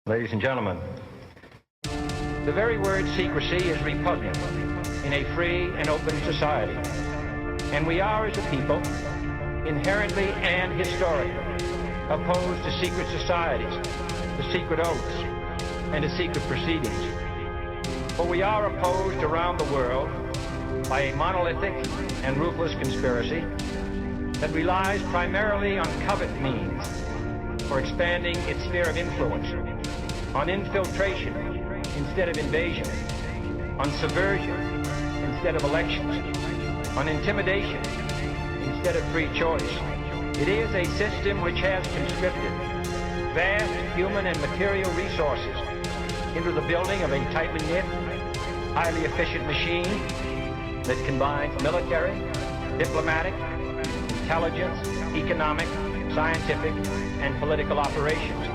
Ladies and gentlemen, the very word secrecy is repugnant in a free and open society. And we are, as a people, inherently and historically opposed to secret societies, to secret oaths, and to secret proceedings. For we are opposed around the world by a monolithic and ruthless conspiracy that relies primarily on covert means for expanding its sphere of influence, on infiltration instead of invasion, on subversion instead of elections, on intimidation instead of free choice. It is a system which has conscripted vast human and material resources into the building of a tightly knit, highly efficient machine that combines military, diplomatic, intelligence, economic, scientific, and political operations.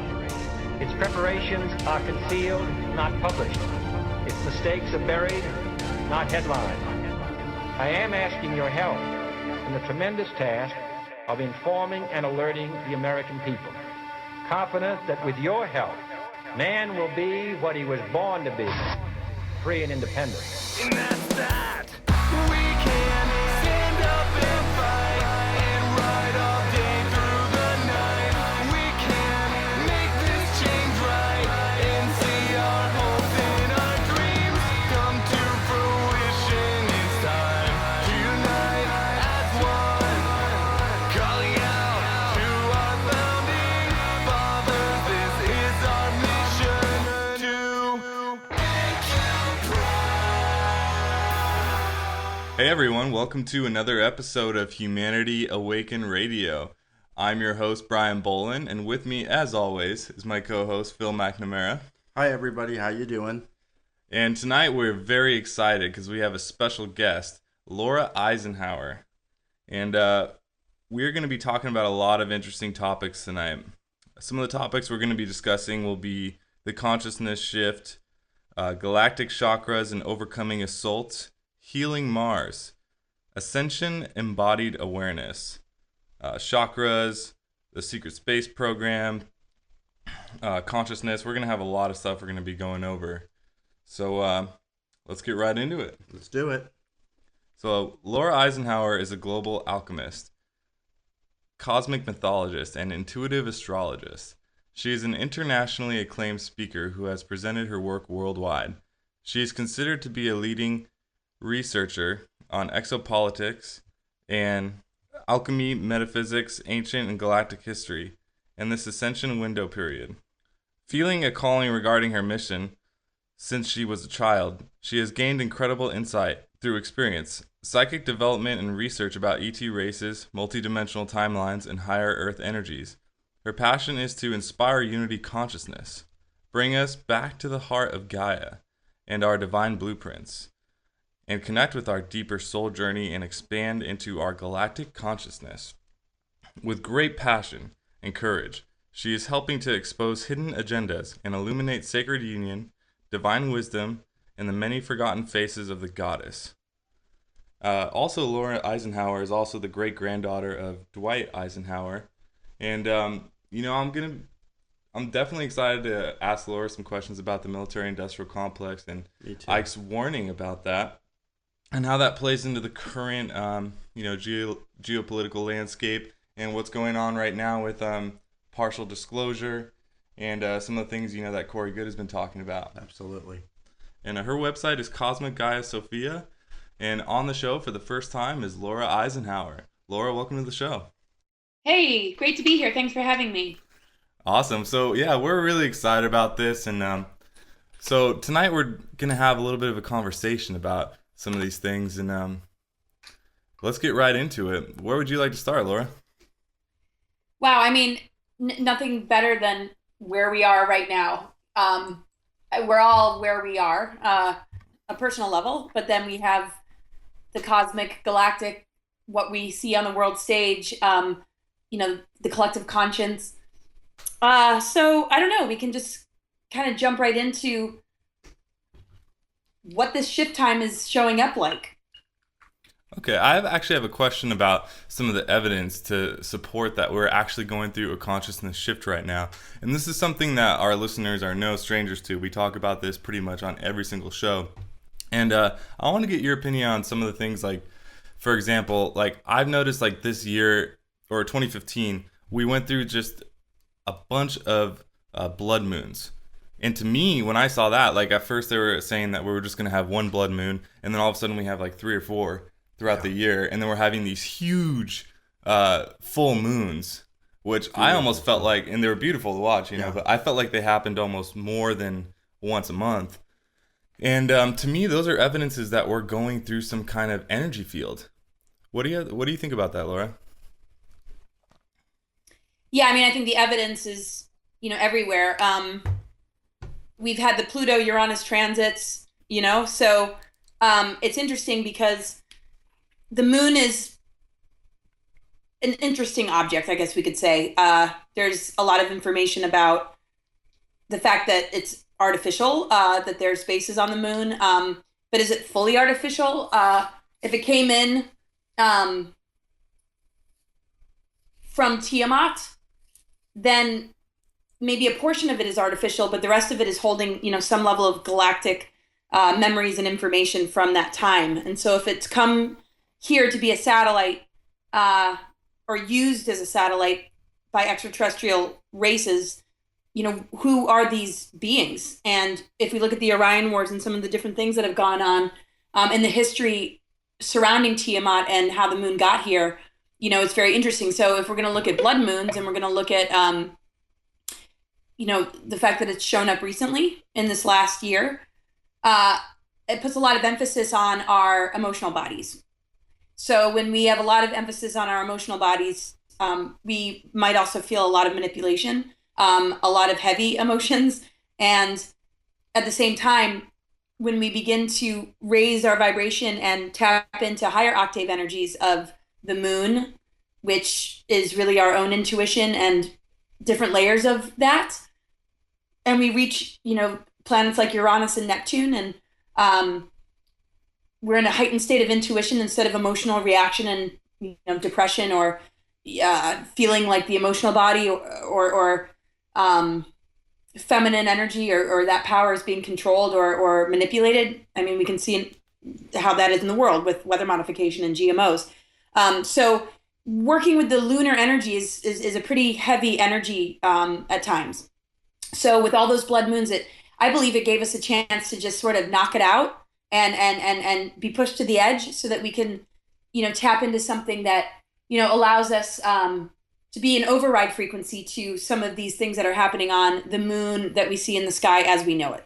Its preparations are concealed, not published. Its mistakes are buried, not headlined. I am asking your help in the tremendous task of informing and alerting the American people, confident that with your help, man will be what he was born to be, free and independent. And that's that. We can stand up and fight and ride all day through the night. We can make this change right and see our hopes and our dreams come to fruition. It's time to unite as one, calling out to our founding fathers. This is our mission to make you proud. Hey everyone, welcome to another episode of Humanity Awaken Radio. I'm your host, Brian Bolin, and with me, as always, is my co-host, Phil McNamara. Hi everybody, how you doing? And tonight we're very excited because we have a special guest, Laura Eisenhower. And we're going to be talking about a lot of interesting topics tonight. Some of the topics we're going to be discussing will be the consciousness shift, galactic chakras and overcoming assaults, healing Mars, Ascension Embodied Awareness, chakras, the secret space program, consciousness. We're going to have a lot of stuff we're going to be going over. So let's get right into it. Let's do it. So Laura Eisenhower is a global alchemist, cosmic mythologist, and intuitive astrologist. She is an internationally acclaimed speaker who has presented her work worldwide. She is considered to be a leading researcher on exopolitics and alchemy, metaphysics, ancient and galactic history, and this ascension window period. Feeling a calling regarding her mission since she was a child, she has gained incredible insight through experience, psychic development, and research about ET races, multidimensional timelines, and higher Earth energies. Her passion is to inspire unity consciousness, bring us back to the heart of Gaia and our divine blueprints, and connect with our deeper soul journey and expand into our galactic consciousness. With great passion and courage, she is helping to expose hidden agendas and illuminate sacred union, divine wisdom, and the many forgotten faces of the goddess. Also, Laura Eisenhower is also the great-granddaughter of Dwight Eisenhower. And, I'm definitely excited to ask Laura some questions about the military-industrial complex and Ike's warning about that, and how that plays into the current, geopolitical landscape and what's going on right now with partial disclosure and some of the things, that Corey Good has been talking about. Absolutely. And her website is Cosmic Gaia Sophia. And on the show for the first time is Laura Eisenhower. Laura, welcome to the show. Hey, great to be here. Thanks for having me. Awesome. So, yeah, we're really excited about this. And so tonight we're going to have a little bit of a conversation about some of these things. And let's get right into it. Where would you like to start, Laura? Wow, I mean, nothing better than where we are right now. We're all where we are, a personal level, but then we have the cosmic, galactic, what we see on the world stage, the collective conscience. So I don't know, we can just kind of jump right into what this shift time is showing up like. Okay, actually have a question about some of the evidence to support that we're actually going through a consciousness shift right now. And this is something that our listeners are no strangers to. We talk about this pretty much on every single show. And I want to get your opinion on some of the things, like, for example, like I've noticed like this year or 2015, we went through just a bunch of blood moons. And to me, when I saw that, like at first they were saying that we were just going to have one blood moon, and then all of a sudden we have like 3 or 4 throughout the year, and then we're having these huge full moons, which I almost felt like, and they were beautiful to watch, you know, but I felt like they happened almost more than once a month. And to me, those are evidences that we're going through some kind of energy field. What do you think about that, Laura? Yeah, I mean, I think the evidence is, everywhere. We've had the Pluto-Uranus transits, so it's interesting because the moon is an interesting object, I guess we could say. There's a lot of information about the fact that it's artificial, that there's bases on the moon. But is it fully artificial? If it came in from Tiamat, then maybe a portion of it is artificial, but the rest of it is holding, some level of galactic memories and information from that time. And so if it's come here to be a satellite or used as a satellite by extraterrestrial races, who are these beings? And if we look at the Orion Wars and some of the different things that have gone on in the history surrounding Tiamat and how the moon got here, it's very interesting. So if we're going to look at blood moons and we're going to look at, the fact that it's shown up recently in this last year, it puts a lot of emphasis on our emotional bodies. So when we have a lot of emphasis on our emotional bodies, we might also feel a lot of manipulation, a lot of heavy emotions. And at the same time, when we begin to raise our vibration and tap into higher octave energies of the moon, which is really our own intuition and different layers of that, and we reach, planets like Uranus and Neptune, and we're in a heightened state of intuition instead of emotional reaction and depression or feeling like the emotional body or feminine energy or that power is being controlled or manipulated. I mean, we can see how that is in the world with weather modification and GMOs. So working with the lunar energy is a pretty heavy energy at times. So with all those blood moons, I believe it gave us a chance to just sort of knock it out and be pushed to the edge so that we can, tap into something that, allows us to be an override frequency to some of these things that are happening on the moon that we see in the sky as we know it.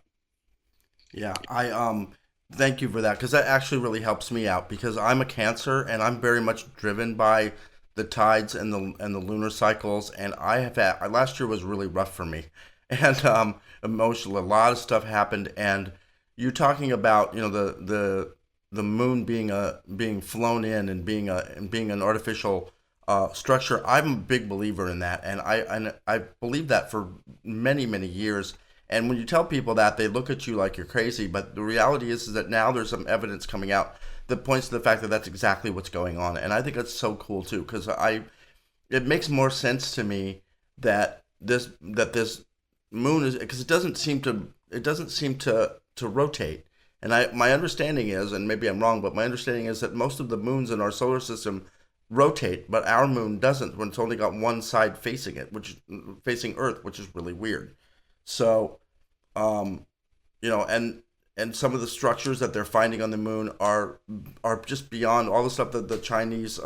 Yeah, I thank you for that, because that actually really helps me out, because I'm a Cancer and I'm very much driven by the tides and the lunar cycles, and I have had last year was really rough for me, and emotional, a lot of stuff happened. And you're talking about the moon being flown in and being an artificial structure. I'm a big believer in that, and I believe that for many years. And when you tell people that, they look at you like you're crazy. But the reality is that now there's some evidence coming out that points to the fact that that's exactly what's going on. And I think that's so cool too, because it makes more sense to me that this moon is, because it doesn't seem to rotate. And my understanding is, and maybe I'm wrong, but my understanding is that most of the moons in our solar system rotate, but our moon doesn't, when it's only got one side facing it, facing Earth, which is really weird. So, and some of the structures that they're finding on the moon are just beyond all the stuff that the Chinese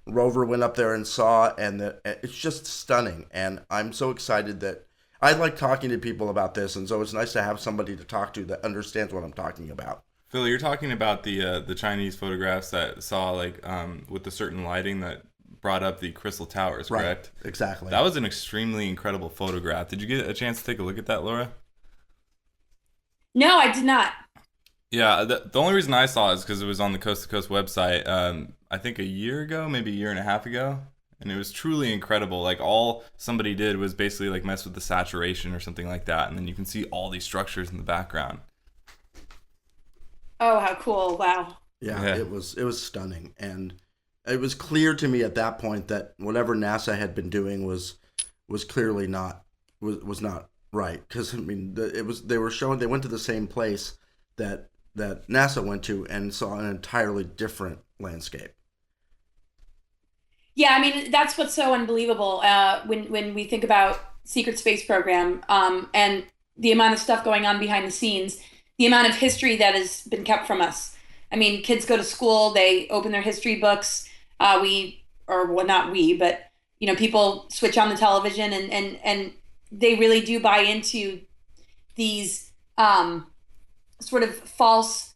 rover went up there and saw, and it's just stunning. And I'm so excited that I like talking to people about this, and so it's nice to have somebody to talk to that understands what I'm talking about. Phil, you're talking about the Chinese photographs that saw like with the certain lighting that brought up the crystal towers, correct? Right, exactly. That was an extremely incredible photograph. Did you get a chance to take a look at that, Laura? No, I did not. Yeah, the only reason I saw it is because it was on the Coast to Coast website, I think a year ago, maybe a year and a half ago. And it was truly incredible. Like, all somebody did was basically like mess with the saturation or something like that. And then you can see all these structures in the background. Oh, how cool. Wow. Yeah, Yeah. it was stunning, and it was clear to me at that point that whatever NASA had been doing was clearly not was not right. Because I mean, it was they were showing they went to the same place that NASA went to and saw an entirely different landscape. Yeah, I mean that's what's so unbelievable when we think about secret space program and the amount of stuff going on behind the scenes, the amount of history that has been kept from us. I mean, kids go to school, they open their history books. We, or well, not we, but people switch on the television and they really do buy into these sort of false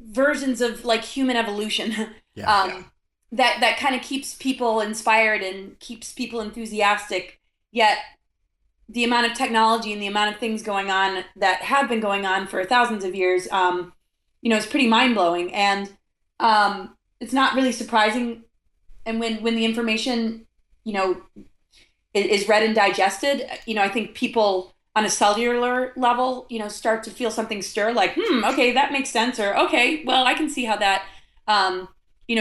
versions of like human evolution. Yeah. That kind of keeps people inspired and keeps people enthusiastic. Yet the amount of technology and the amount of things going on that have been going on for thousands of years, is pretty mind blowing. And it's not really surprising. And when the information, is read and digested, I think people on a cellular level, start to feel something stir, like, okay, that makes sense, or okay, well, I can see how that,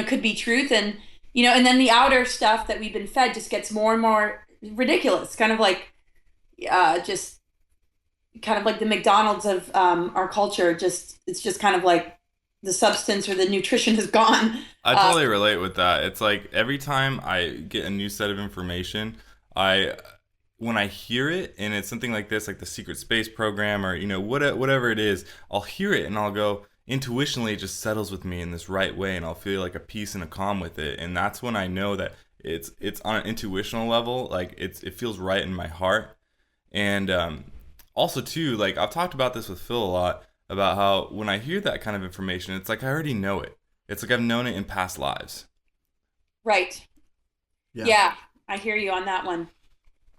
could be truth, and then the outer stuff that we've been fed just gets more and more ridiculous, kind of like, just kind of like the McDonald's of our culture. It's just kind of like the substance or the nutrition is gone. I totally relate with that. It's like every time I get a new set of information, when I hear it and it's something like this, like the secret space program or whatever it is, I'll hear it and I'll go, intuitionally it just settles with me in this right way, and I'll feel like a peace and a calm with it. And that's when I know that it's on an intuitional level, like it feels right in my heart. And also too, like I've talked about this with Phil a lot, about how when I hear that kind of information, it's like I already know it. It's like I've known it in past lives. Right. Yeah, I hear you on that one.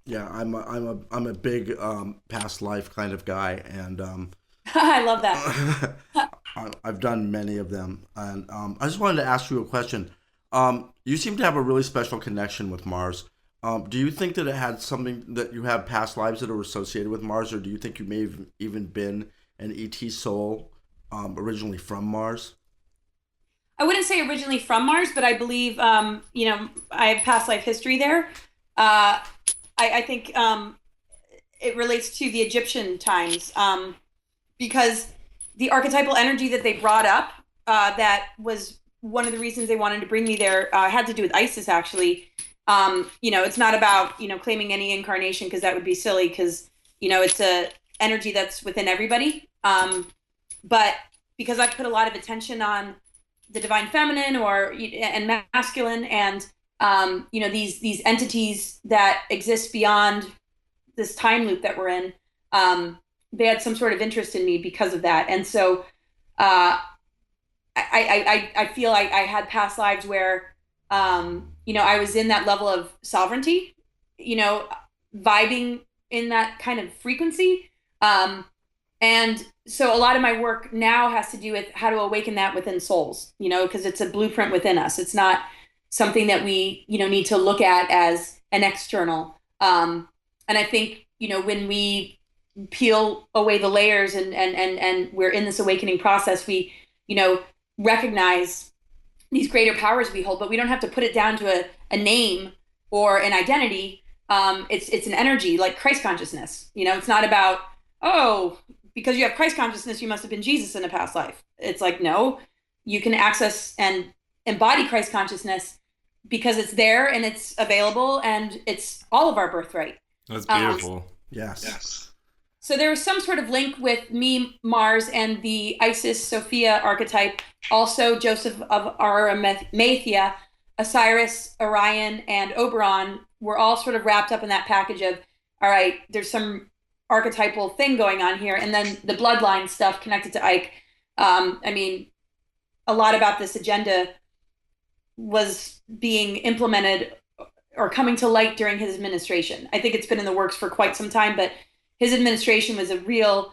Yeah, I'm a big past life kind of guy, and I love that. I've done many of them, and I just wanted to ask you a question. You seem to have a really special connection with Mars. Do you think that it had something that you have past lives that are associated with Mars, or do you think you may have even been an ET soul originally from Mars? I wouldn't say originally from Mars, but I believe, I have past life history there. I think it relates to the Egyptian times, because the archetypal energy that they brought up, that was one of the reasons they wanted to bring me there, had to do with Isis, actually. It's not about, claiming any incarnation, because that would be silly, because, it's a energy that's within everybody. But because I put a lot of attention on the divine feminine and masculine, and these entities that exist beyond this time loop that we're in, they had some sort of interest in me because of that. And so I feel like I had past lives where I was in that level of sovereignty, vibing in that kind of frequency. And so a lot of my work now has to do with how to awaken that within souls, because it's a blueprint within us. It's not something that we, need to look at as an external. And I think, when we peel away the layers and we're in this awakening process, we, recognize these greater powers we hold, but we don't have to put it down to a name or an identity. It's an energy, like Christ consciousness. It's not about, oh, because you have Christ consciousness, you must have been Jesus in a past life. It's like, no, you can access and embody Christ consciousness because it's there and it's available and it's all of our birthright. That's beautiful. Yes. So there was some sort of link with me, Mars, and the Isis Sophia archetype. Also, Joseph of Arimathea, Osiris, Orion, and Oberon were all sort of wrapped up in that package of, all right, there's some archetypal thing going on here. And then the bloodline stuff connected to Ike. A lot about this agenda was being implemented or coming to light during his administration. I think it's been in the works for quite some time, but his administration was a real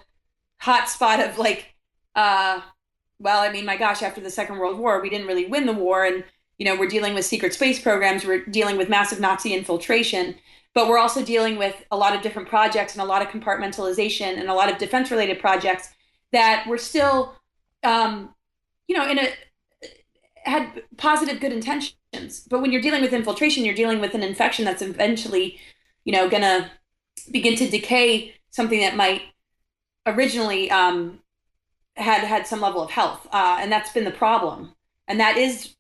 hot spot of like, my gosh, after the Second World War, we didn't really win the war. And, we're dealing with secret space programs. We're dealing with massive Nazi infiltration, but we're also dealing with a lot of different projects and a lot of compartmentalization and a lot of defense related projects that were still, in a had positive, good intentions. But when you're dealing with infiltration, you're dealing with an infection that's eventually, going to begin to decay something that might originally had some level of health, and that's been the problem. And that is,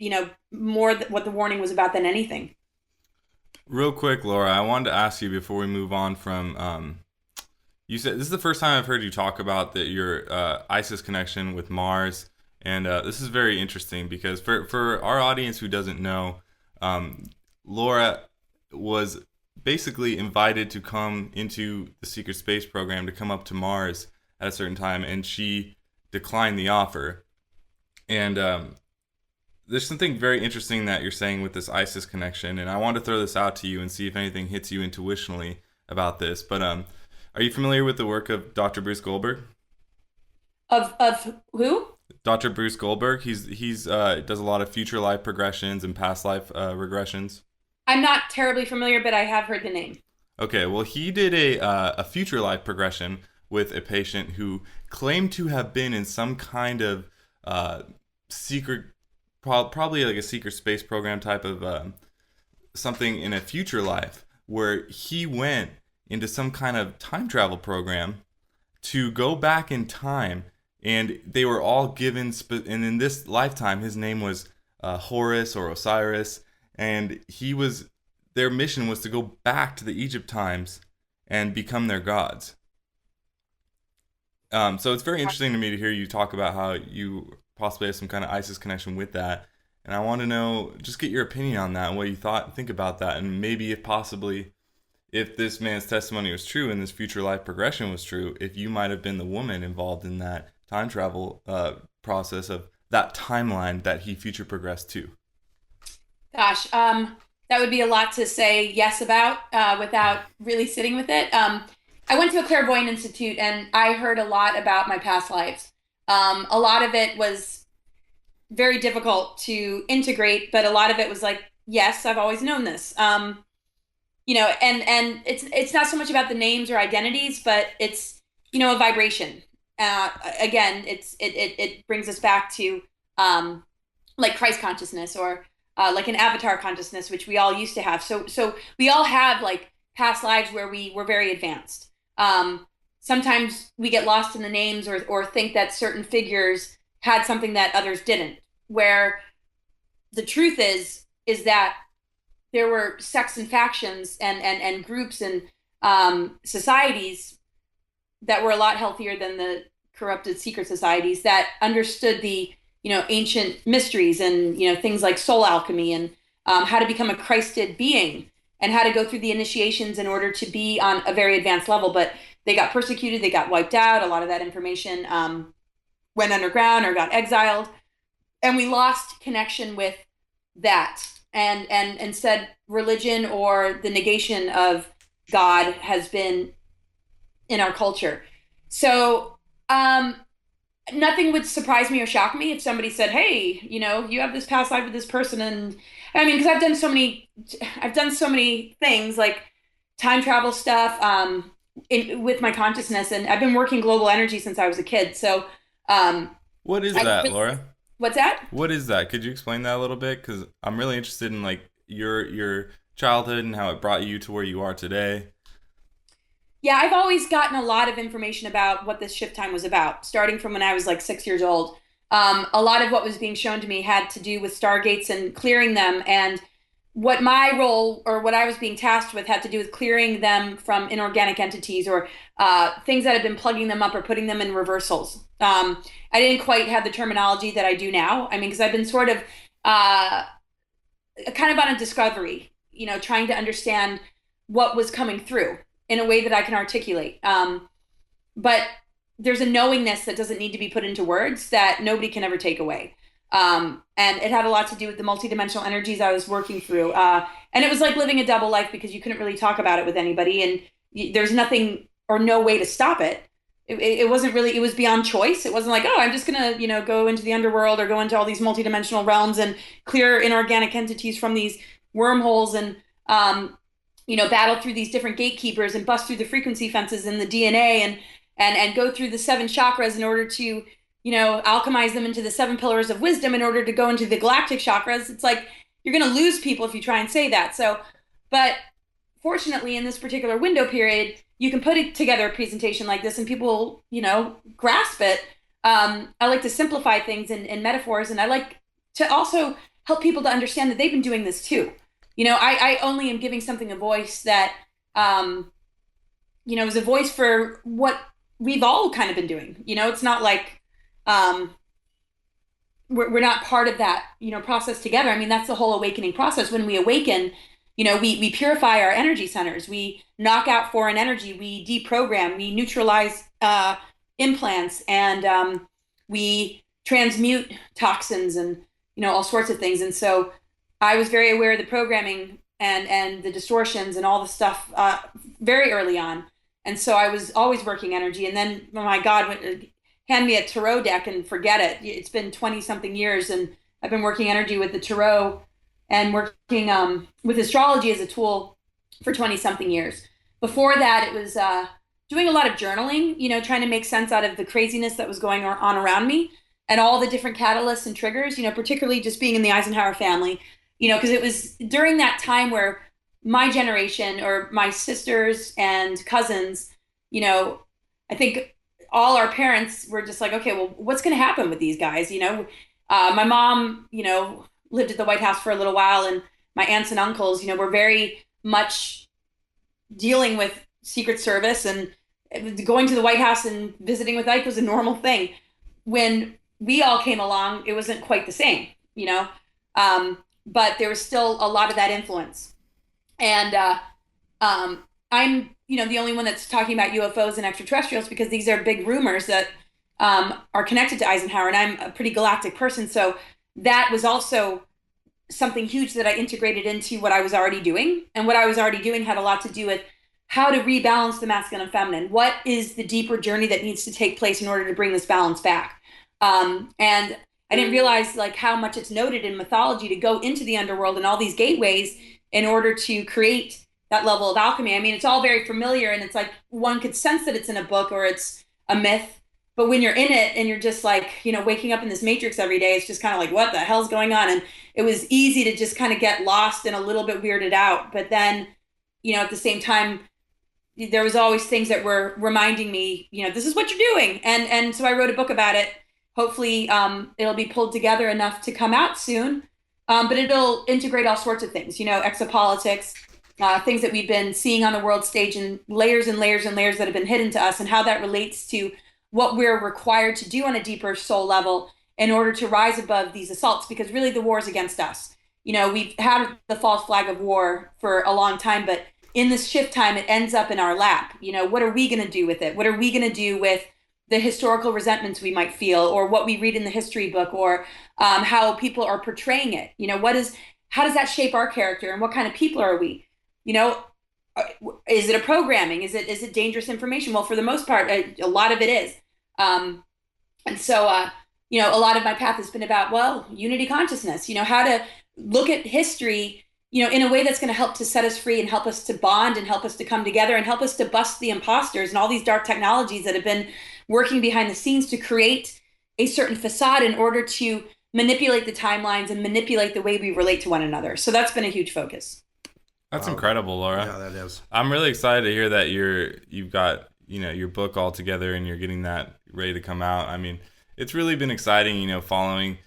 more what the warning was about than anything. Real quick, Laura, I wanted to ask you before we move on from. You said this is the first time I've heard you talk about your ISIS connection with Mars, and this is very interesting because for our audience who doesn't know, Laura was basically invited to come into the secret space program to come up to Mars at a certain time, and she declined the offer. And there's something very interesting that you're saying with this ISIS connection, and I want to throw this out to you and see if anything hits you intuitionally about this. But are you familiar with the work of Dr. Bruce Goldberg? Of who? Dr. Bruce Goldberg. He's does a lot of future life progressions and past life regressions. I'm not terribly familiar, but I have heard the name. Okay, well, he did a future life progression with a patient who claimed to have been in some kind of secret, probably like a secret space program type of something in a future life, where he went into some kind of time travel program to go back in time, and they were all given, and in this lifetime, his name was Horus or Osiris, and their mission was to go back to the Egypt times and become their gods. So it's very interesting to me to hear you talk about how you possibly have some kind of ISIS connection with that. And I want to know, just get your opinion on that and what you think about that. And maybe if this man's testimony was true and this future life progression was true, if you might have been the woman involved in that time travel process of that timeline that he future progressed to. Gosh, that would be a lot to say yes about without really sitting with it. I went to a clairvoyant institute and I heard a lot about my past lives. A lot of it was very difficult to integrate, but a lot of it was like, yes, I've always known this. And it's not so much about the names or identities, but it's, a vibration. Again, it brings us back to like Christ consciousness or like an avatar consciousness, which we all used to have. So we all have like past lives where we were very advanced. Sometimes we get lost in the names or think that certain figures had something that others didn't, where the truth is that there were sects and factions and groups and societies that were a lot healthier than the corrupted secret societies that understood the ancient mysteries and things like soul alchemy and how to become a Christed being and how to go through the initiations in order to be on a very advanced level. But they got persecuted, they got wiped out. A lot of that information went underground or got exiled, and we lost connection with that. And instead, religion or the negation of God has been in our culture. So nothing would surprise me or shock me if somebody said, hey, you have this past life with this person. And I mean, because I've done so many things like time travel stuff with my consciousness, and I've been working global energy since I was a kid. So what is that, Laura? What's that? What is that? Could you explain that a little bit? Because I'm really interested in like your childhood and how it brought you to where you are today. Yeah, I've always gotten a lot of information about what this shift time was about, starting from when I was like 6 years old. A lot of what was being shown to me had to do with stargates and clearing them. And what my role or what I was being tasked with had to do with clearing them from inorganic entities or things that had been plugging them up or putting them in reversals. I didn't quite have the terminology that I do now. I mean, because I've been sort of kind of on a discovery, trying to understand what was coming through in a way that I can articulate. But there's a knowingness that doesn't need to be put into words that nobody can ever take away. And it had a lot to do with the multidimensional energies I was working through. And it was like living a double life because you couldn't really talk about it with anybody. And there's nothing or no way to stop it. It wasn't really, it was beyond choice. It wasn't like, oh, I'm just going to, go into the underworld or go into all these multidimensional realms and clear inorganic entities from these wormholes and, battle through these different gatekeepers and bust through the frequency fences and the DNA and go through the 7 chakras in order to, alchemize them into the 7 pillars of wisdom in order to go into the galactic chakras. It's like you're going to lose people if you try and say that. So, but fortunately, in this particular window period, you can put it together a presentation like this and people, grasp it. I like to simplify things in metaphors, and I like to also help people to understand that they've been doing this too. I only am giving something a voice that, is a voice for what we've all kind of been doing. It's not like we're not part of that, process together. I mean, that's the whole awakening process. When we awaken, we purify our energy centers. We knock out foreign energy. We deprogram. We neutralize implants, and we transmute toxins and, all sorts of things. And so I was very aware of the programming and the distortions and all the stuff very early on. And so I was always working energy. And then, oh my God, hand me a tarot deck and forget it. It's been 20 something years, and I've been working energy with the tarot and working with astrology as a tool for 20 something years. Before that, it was doing a lot of journaling, trying to make sense out of the craziness that was going on around me and all the different catalysts and triggers, particularly just being in the Eisenhower family, because it was during that time where my generation, or my sisters and cousins, I think all our parents were just like, okay, well, what's going to happen with these guys? My mom, lived at the White House for a little while, and my aunts and uncles, were very much dealing with Secret Service, and going to the White House and visiting with Ike was a normal thing. When we all came along, it wasn't quite the same, but there was still a lot of that influence. And I'm, the only one that's talking about UFOs and extraterrestrials because these are big rumors that are connected to Eisenhower, and I'm a pretty galactic person. So that was also something huge that I integrated into what I was already doing. And what I was already doing had a lot to do with how to rebalance the masculine and feminine. What is the deeper journey that needs to take place in order to bring this balance back? And I didn't realize like how much it's noted in mythology to go into the underworld and all these gateways in order to create that level of alchemy. I mean, it's all very familiar, and it's like one could sense that it's in a book or it's a myth. But when you're in it and you're just like, waking up in this matrix every day, it's just kind of like, what the hell's going on? And it was easy to just kind of get lost and a little bit weirded out. But then, at the same time, there was always things that were reminding me, this is what you're doing. And so I wrote a book about it. Hopefully it'll be pulled together enough to come out soon. But it'll integrate all sorts of things, exopolitics, things that we've been seeing on the world stage, and layers and layers and layers that have been hidden to us, and how that relates to what we're required to do on a deeper soul level in order to rise above these assaults, because really the war is against us. We've had the false flag of war for a long time, but in this shift time, it ends up in our lap. What are we going to do with it? What are we going to do with the historical resentments we might feel, or what we read in the history book, or how people are portraying it? How does that shape our character, and what kind of people are we? Is it a programming? Is it dangerous information? Well, for the most part, a lot of it is. And so, a lot of my path has been about, unity consciousness, how to look at history, in a way that's going to help to set us free and help us to bond and help us to come together and help us to bust the imposters and all these dark technologies that have been working behind the scenes to create a certain facade in order to manipulate the timelines and manipulate the way we relate to one another. So that's been a huge focus. That's incredible, Laura. Yeah, that is. I'm really excited to hear that you've got, your book all together and you're getting that ready to come out. I mean, it's really been exciting, following,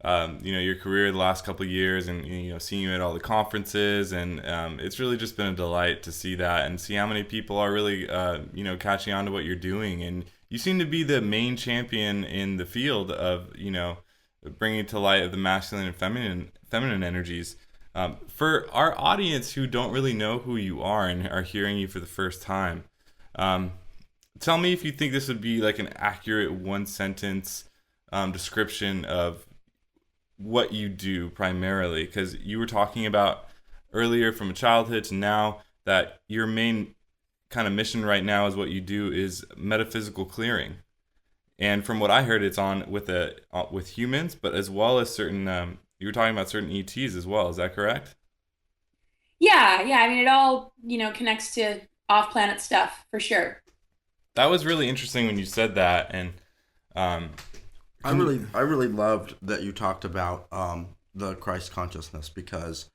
your career the last couple of years, and, seeing you at all the conferences, and it's really just been a delight to see that and see how many people are really, catching on to what you're doing. And you seem to be the main champion in the field of, bringing to light of the masculine and feminine energies. For our audience who don't really know who you are and are hearing you for the first time, tell me if you think this would be like an accurate one sentence description of what you do primarily, because you were talking about earlier from childhood to now that your main kind of mission right now is what you do is metaphysical clearing. And from what I heard, it's on with humans, but as well as certain you were talking about certain ETs as well. Is that correct? Yeah. I mean, it all, connects to off-planet stuff for sure. That was really interesting when you said that, and I really loved that you talked about the Christ consciousness, because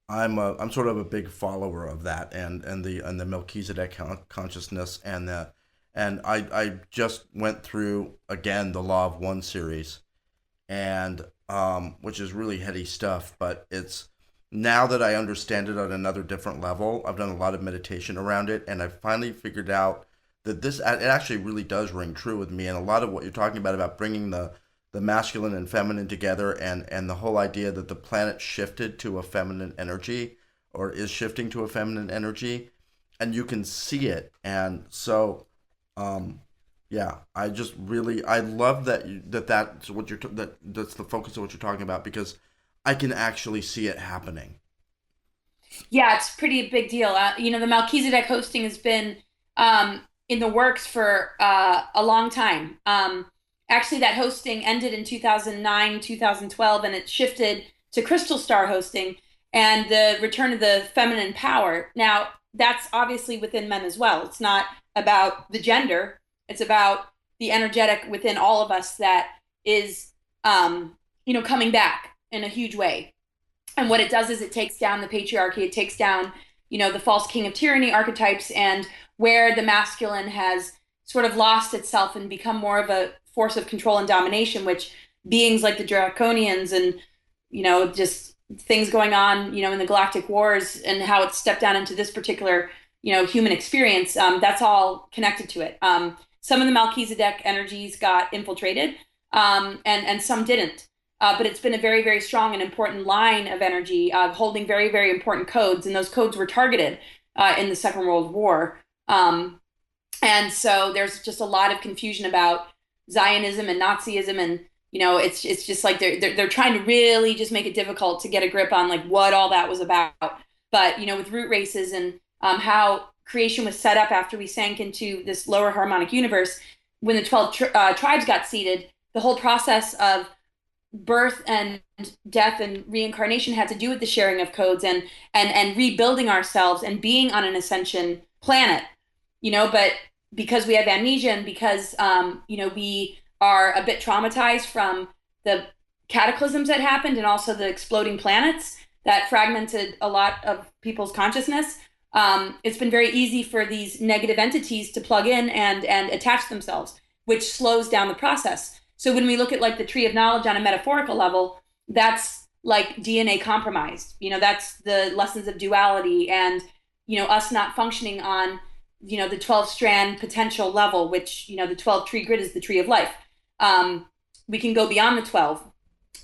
I'm sort of a big follower of that, and the Melchizedek consciousness, and I just went through again the Law of One series, and which is really heady stuff, but it's now that I understand it on another different level. I've done a lot of meditation around it, and I finally figured out that it actually really does ring true with me, and a lot of what you're talking about bringing the masculine and feminine together, and the whole idea that the planet shifted to a feminine energy, or is shifting to a feminine energy, and you can see it. And so yeah, I love that's what that's the focus of what you're talking about, because I can actually see it happening. Yeah, it's pretty big deal. The Melchizedek hosting has been in the works for a long time. Actually, that hosting ended in 2009, 2012, and it shifted to Crystal Star hosting and the return of the feminine power. Now, that's obviously within men as well. It's not about the gender. It's about the energetic within all of us that is, coming back in a huge way. And what it does is it takes down the patriarchy. It takes down, the false king of tyranny archetypes, and where the masculine has sort of lost itself and become more of a force of control and domination, which beings like the Draconians and, just things going on, in the galactic wars, and how it's stepped down into this particular, human experience, that's all connected to it. Some of the Melchizedek energies got infiltrated, and some didn't. But it's been a very, very strong and important line of energy, holding very, very important codes. And those codes were targeted in the Second World War. And so there's just a lot of confusion about Zionism and Nazism. And, it's just like they're trying to really just make it difficult to get a grip on like what all that was about. But, with root races and how creation was set up after we sank into this lower harmonic universe, when the 12 tribes got seeded, the whole process of birth and death and reincarnation had to do with the sharing of codes and rebuilding ourselves and being on an ascension planet, but because we have amnesia and because, we are a bit traumatized from the cataclysms that happened and also the exploding planets that fragmented a lot of people's consciousness. It's been very easy for these negative entities to plug in and attach themselves, which slows down the process. So when we look at like the tree of knowledge on a metaphorical level, that's like DNA compromised. That's the lessons of duality and, us not functioning on, the 12 strand potential level, which, the 12 tree grid is the tree of life. We can go beyond the 12.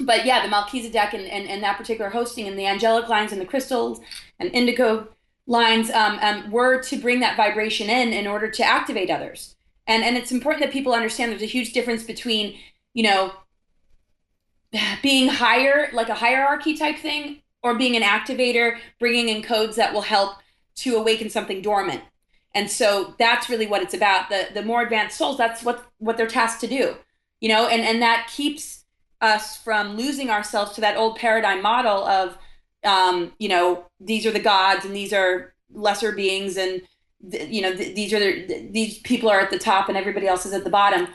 But yeah, the Melchizedek and that particular hosting and the angelic lines and the crystals and indigo lines were to bring that vibration in order to activate others. And it's important that people understand there's a huge difference between, being higher, like a hierarchy type thing, or being an activator, bringing in codes that will help to awaken something dormant. And so that's really what it's about. The more advanced souls, that's what they're tasked to do, and that keeps us from losing ourselves to that old paradigm model of, these are the gods and these are lesser beings and these people are at the top and everybody else is at the bottom.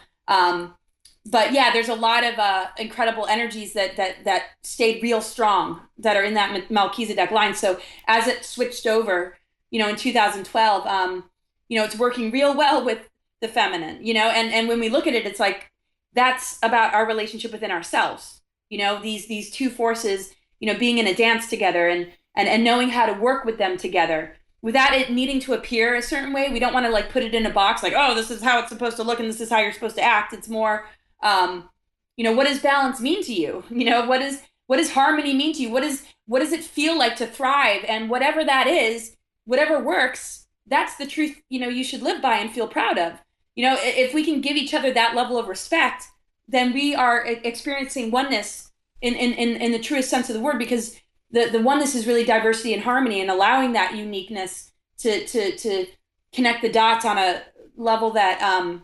But yeah, there's a lot of incredible energies that stayed real strong that are in that Melchizedek line. So as it switched over, in 2012, it's working real well with the feminine, and when we look at it, it's like, that's about our relationship within ourselves, these two forces, being in a dance together and knowing how to work with them together without it needing to appear a certain way. We don't want to like put it in a box like, oh, this is how it's supposed to look and this is how you're supposed to act. It's more, what does balance mean to you? What does harmony mean to you? What does it feel like to thrive? And whatever that is, whatever works, that's the truth, you should live by and feel proud of. If we can give each other that level of respect, then we are experiencing oneness in the truest sense of the word, because the oneness is really diversity and harmony, and allowing that uniqueness to connect the dots on a level that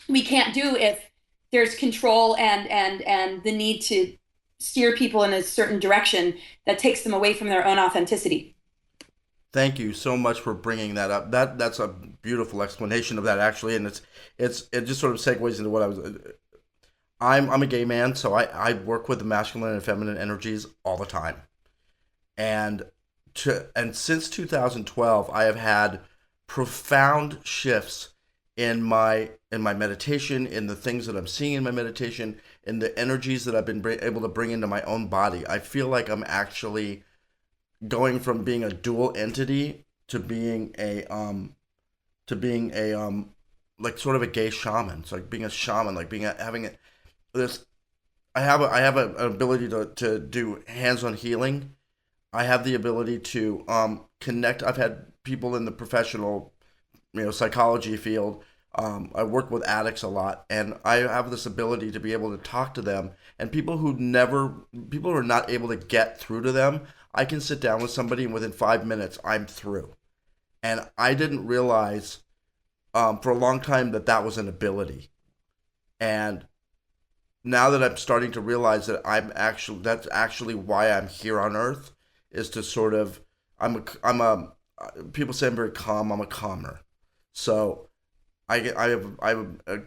we can't do if there's control and the need to steer people in a certain direction that takes them away from their own authenticity. Thank you so much for bringing that up. That's a beautiful explanation of that, actually, and it just sort of segues into what I was. I'm a gay man, so I work with the masculine and feminine energies all the time, and since 2012, I have had profound shifts in my meditation, in the things that I'm seeing in my meditation, in the energies that I've been able to bring into my own body. I feel like I'm actually going from being a dual entity to being a like sort of a gay shaman. So like being a shaman, like having this. I have an ability to do hands-on healing. I have the ability to connect. I've had people in the professional, psychology field. I work with addicts a lot, and I have this ability to be able to talk to them. And people who are not able to get through to them, I can sit down with somebody, and within 5 minutes, I'm through. And I didn't realize for a long time that was an ability. And now that I'm starting to realize that that's actually why I'm here on Earth, is to sort of, people say I'm very calm. I'm a calmer. So I have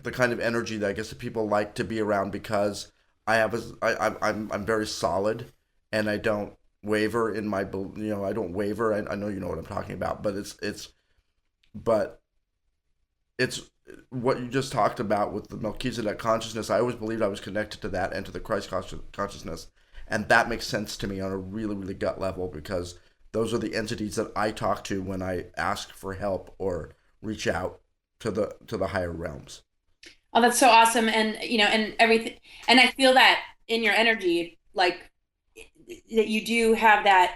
the kind of energy that I guess that people like to be around, because I'm very solid, and I don't waver in my, I don't waver. I know you know what I'm talking about, but it's what you just talked about with the Melchizedek consciousness. I always believed I was connected to that and to the Christ consciousness, and that makes sense to me on a really, really gut level, because those are the entities that I talk to when I ask for help or reach out to the higher realms. Oh, that's so awesome. And, and everything. And I feel that in your energy, like that you do have that,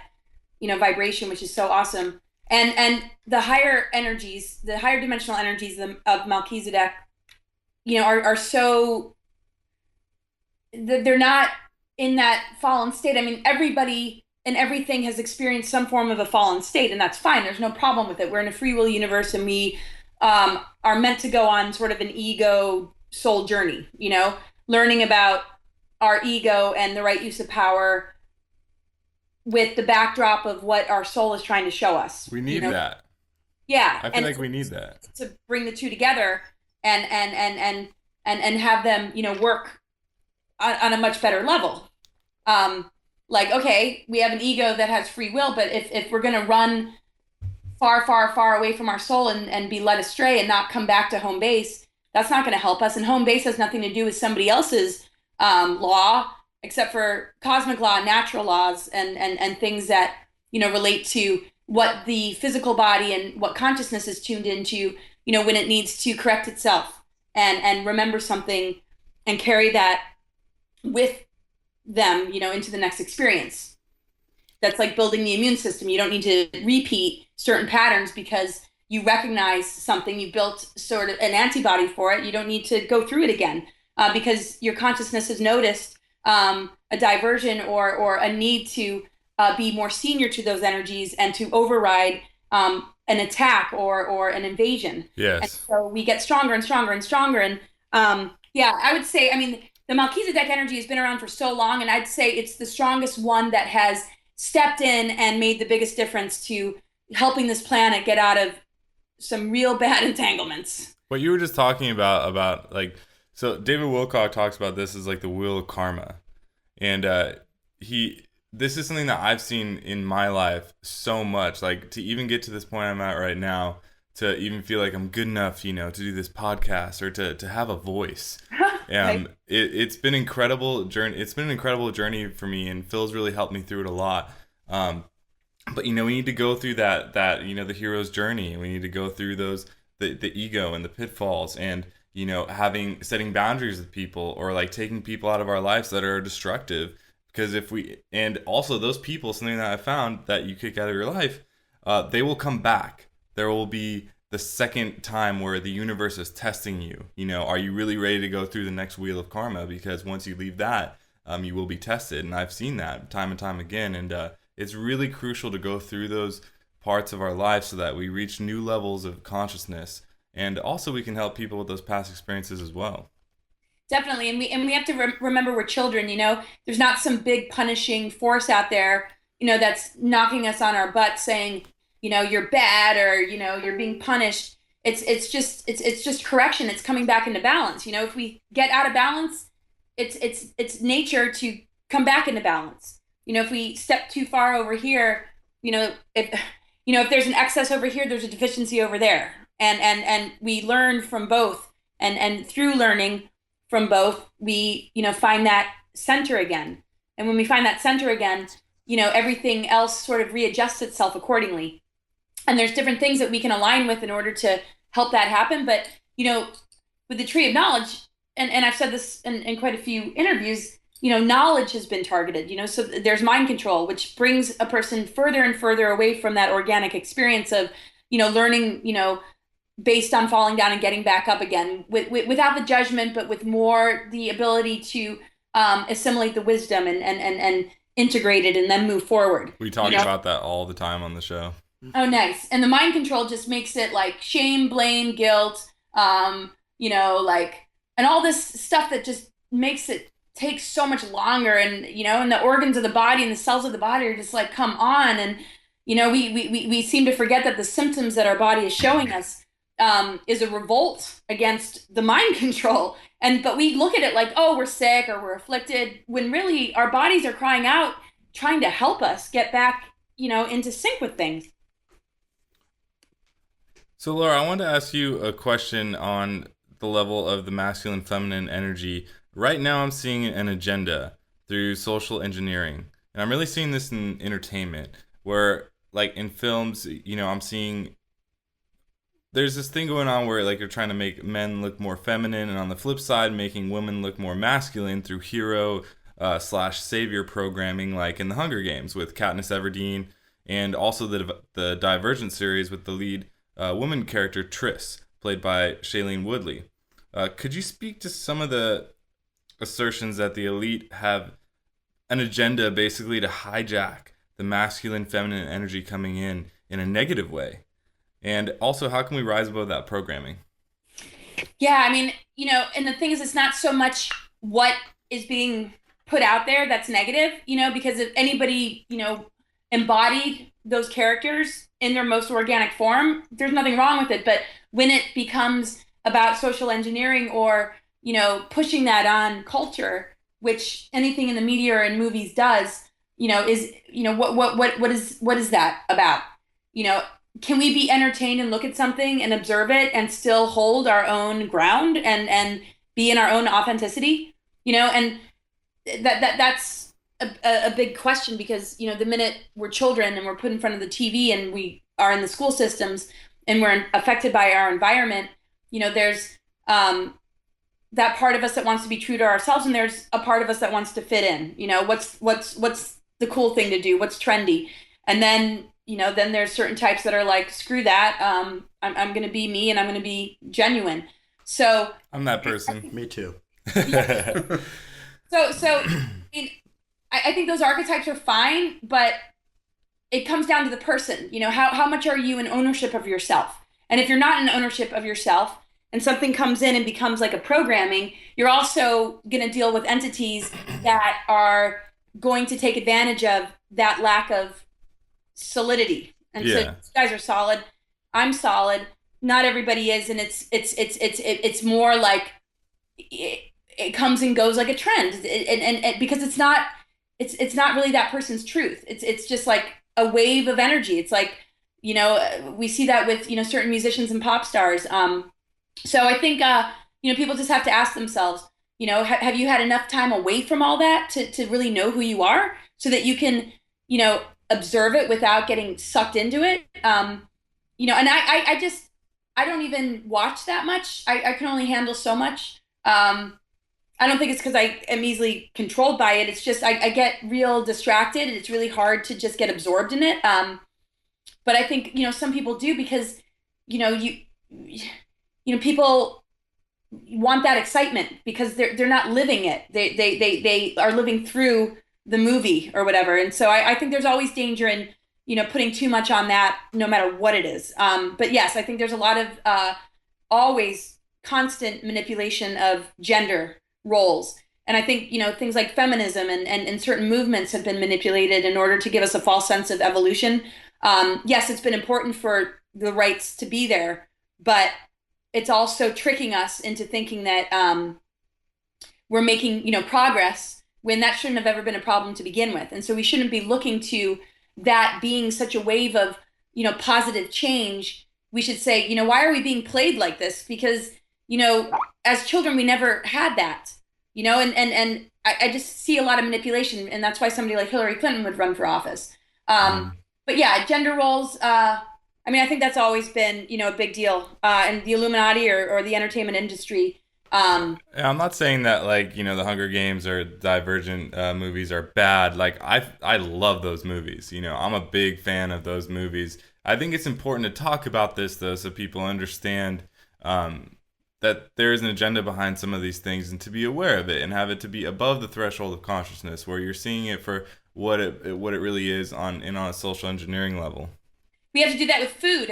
vibration, which is so awesome. And the higher energies, the higher dimensional energies of Melchizedek, are so, they're not in that fallen state. I mean, everybody and everything has experienced some form of a fallen state, and that's fine. There's no problem with it. We're in a free will universe, and we are meant to go on sort of an ego soul journey, learning about our ego and the right use of power with the backdrop of what our soul is trying to show us. We need that. Yeah. I feel like we need that. To bring the two together and have them, work on a much better level. Like, okay, we have an ego that has free will, but if we're going to run far, far, far away from our soul and be led astray and not come back to home base, that's not going to help us. And home base has nothing to do with somebody else's law, except for cosmic law, natural laws, and things that, relate to what the physical body and what consciousness is tuned into, when it needs to correct itself and remember something and carry that with them, into the next experience. That's like building the immune system. You don't need to repeat certain patterns because you recognize something, you built sort of an antibody for it. You don't need to go through it again because your consciousness has noticed a diversion or a need to be more senior to those energies and to override an attack or an invasion. Yes. And so we get stronger and stronger and stronger. And I would say, the Melchizedek energy has been around for so long, and I'd say it's the strongest one that has stepped in and made the biggest difference to helping this planet get out of some real bad entanglements. What you were just talking about like, so David Wilcock talks about this as like the wheel of karma. And this is something that I've seen in my life so much, like to even get to this point I'm at right now, to even feel like I'm good enough, to do this podcast or to have a voice. Right. It's been incredible journey. It's been an incredible journey for me, and Phil's really helped me through it a lot. But we need to go through that the hero's journey. We need to go through those the ego and the pitfalls, and setting boundaries with people, or like taking people out of our lives that are destructive. Because and also those people, something that I found that you kick out of your life, they will come back. There will be the second time where the universe is testing you. Are you really ready to go through the next wheel of karma? Because once you leave that, you will be tested. And I've seen that time and time again. And it's really crucial to go through those parts of our lives so that we reach new levels of consciousness. And also we can help people with those past experiences as well. Definitely. And we have to remember we're children, there's not some big punishing force out there, that's knocking us on our butt saying, you're bad, or, you're being punished. It's just correction. It's coming back into balance. If we get out of balance, it's nature to come back into balance. If we step too far over here, if there's an excess over here, there's a deficiency over there. And we learn from both, and through learning from both, we, find that center again. And when we find that center again, everything else sort of readjusts itself accordingly. And there's different things that we can align with in order to help that happen. But, with the tree of knowledge, and I've said this in quite a few interviews, knowledge has been targeted, so there's mind control, which brings a person further and further away from that organic experience of, learning, based on falling down and getting back up again, without the judgment, but with more the ability to assimilate the wisdom and integrate it and then move forward. We talk about that all the time on the show. Oh, nice. And the mind control just makes it like shame, blame, guilt, and all this stuff that just makes it take so much longer. And, and the organs of the body and the cells of the body are just like, come on. And, we seem to forget that the symptoms that our body is showing us is a revolt against the mind control. But we look at it like, oh, we're sick or we're afflicted, when really our bodies are crying out, trying to help us get back, into sync with things. So, Laura, I wanted to ask you a question on the level of the masculine feminine energy. Right now, I'm seeing an agenda through social engineering. And I'm really seeing this in entertainment, where, like in films, I'm seeing there's this thing going on where like you're trying to make men look more feminine, and on the flip side, making women look more masculine through hero / savior programming, like in the Hunger Games with Katniss Everdeen, and also the Divergent series with the lead woman character Triss, played by Shailene Woodley. Could you speak to some of the assertions that the elite have an agenda basically to hijack the masculine feminine energy coming in a negative way? And also, how can we rise above that programming? Yeah, I mean, and the thing is, it's not so much what is being put out there that's negative, because if anybody, embodied those characters in their most organic form, there's nothing wrong with it. But when it becomes about social engineering or, pushing that on culture, which anything in the media or in movies does, is, what is that about? Can we be entertained and look at something and observe it and still hold our own ground and be in our own authenticity? And that's a big question, because, the minute we're children and we're put in front of the TV and we are in the school systems and we're affected by our environment, there's that part of us that wants to be true to ourselves, and there's a part of us that wants to fit in. What's the cool thing to do? What's trendy? And then, then there's certain types that are like, screw that. I'm going to be me, and I'm going to be genuine. So I'm that person. Me too. So I think those archetypes are fine, but it comes down to the person. How much are you in ownership of yourself? And if you're not in ownership of yourself, and something comes in and becomes like a programming, you're also going to deal with entities that are going to take advantage of that lack of solidity. And so you guys are solid, I'm solid, not everybody is, and it's more like it comes and goes like a trend, and because it's not really that person's truth. It's just like a wave of energy. It's like, we see that with certain musicians and pop stars. So I think people just have to ask themselves, have you had enough time away from all that to really know who you are, so that you can observe it without getting sucked into it. And I don't even watch that much. I can only handle so much. I don't think it's because I am easily controlled by it. It's just I get real distracted, and it's really hard to just get absorbed in it. But I think some people do, because people want that excitement because they're not living it. They are living through the movie or whatever. And so I think there's always danger in putting too much on that, no matter what it is. But yes, I think there's a lot of always constant manipulation of gender roles. And I think, things like feminism and certain movements have been manipulated in order to give us a false sense of evolution. Yes, it's been important for the rights to be there, but it's also tricking us into thinking that we're making, progress when that shouldn't have ever been a problem to begin with. And so we shouldn't be looking to that being such a wave of, positive change. We should say, why are we being played like this? Because, as children, we never had that, and I just see a lot of manipulation. And that's why somebody like Hillary Clinton would run for office. But yeah, gender roles, I think that's always been, a big deal. And the Illuminati or the entertainment industry. Yeah, I'm not saying that the Hunger Games or Divergent movies are bad. Like I love those movies. I'm a big fan of those movies. I think it's important to talk about this though, so people understand that there is an agenda behind some of these things, and to be aware of it and have it to be above the threshold of consciousness, where you're seeing it for what it really is on a social engineering level. We have to do that with food.